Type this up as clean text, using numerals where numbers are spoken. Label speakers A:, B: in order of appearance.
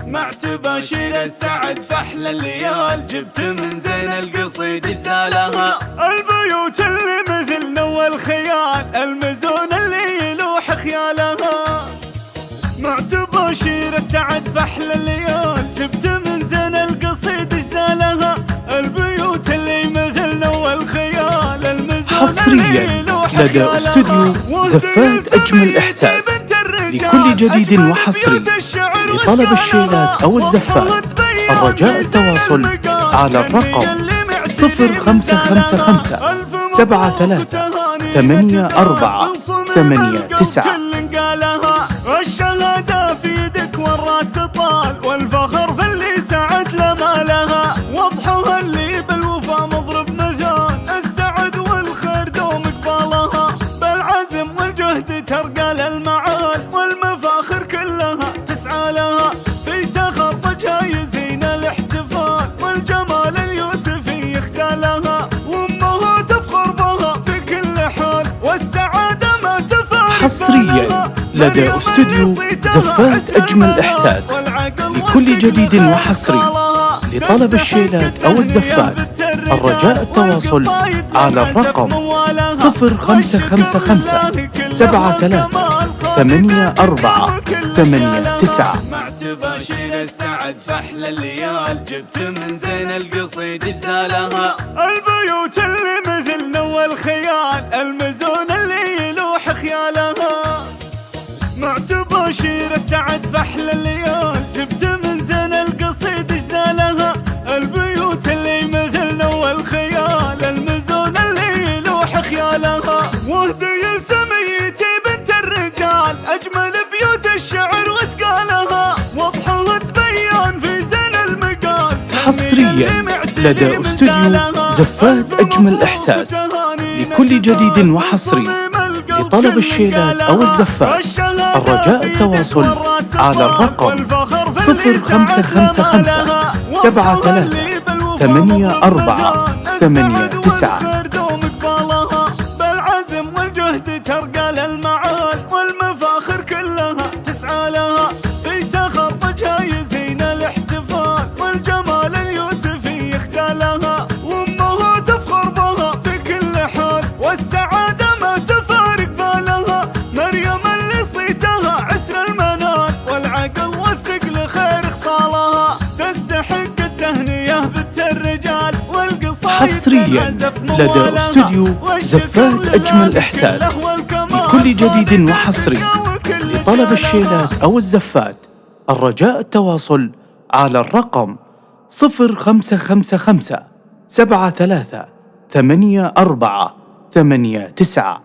A: مع تباشير السعد فحل الليال، جبت من زين القصيد جسالها. البيوت اللي مثل نوى الخيال، المزون اللي يلوح خيالها. مع تباشير السعد فحل الليال، جبت من زين القصيد جسالها. البيوت اللي مثل نوى الخيال، المزون
B: حصريا لدى استوديو زفات أجمل إحساس. لكل جديد وحصري لطلب الشيلات أو الزفات، الرجاء التواصل على الرقم 0555 73 84 89.
A: الشهادة في يدك والراس طال، والفخر في اللي سعد لمالها. وضحها اللي بالوفا مضرب مثال، السعد والخير دوم قبالها. بالعزم والجهد ترقى للمعال، والمفاخر كلها تسعى لها. في تخرجها يزين الاحتفال، والجمال اليوسفي يختالها. وامها تفخر بها في كل حال، والسعادة ما تفارق.
B: حصريا لدى استوديو زفات أجمل إحساس. لكل جديد وحصري لطلب الشيلات أو الزفات، الرجاء التواصل على الرقم 0555 73 84 89.
A: مع تباشير السعد فحل الليال، جبت من زين القصيد جسالها. البيوت اللي مثل نوى الخيال، المزون اللي يلوح خيالها. مع تباشير السعد فحل الليال، جبت من زين القصيد جسالها. البيوت اللي مثل نوى الخيال، المزون اللي يلوح خيالها. وهدي لسميتي بنت الرجال، أجمل بيوت الشعر وثقالها. وضحها تبين في زين المقال.
B: حصريا لدى استوديو زفات أجمل إحساس. لكل جديد وحصري لطلب الشيلات أو الزفات، الرجاء التواصل على الرقم 0555 73 84 89.
A: بالعزم والجهد ترقى للمعال، والمفاخر كلها تسعى لها. في تخرجها يزين الاحتفال، والجمال اليوسفي يختالها. وامها تفخر بها في كل حال، والسعادة ما تفارق بالها. مريم اللي صيتها عسر المنال، والعقل والثقل خير خصالها. تستحق التهنئة بنت الرجال، والقصايد
B: حصريا لدى استوديو زفات أجمل إحساس. لكل جديد وحصري لطلب الشيلات أو الزفات، الرجاء التواصل على الرقم 0555 73 84 89.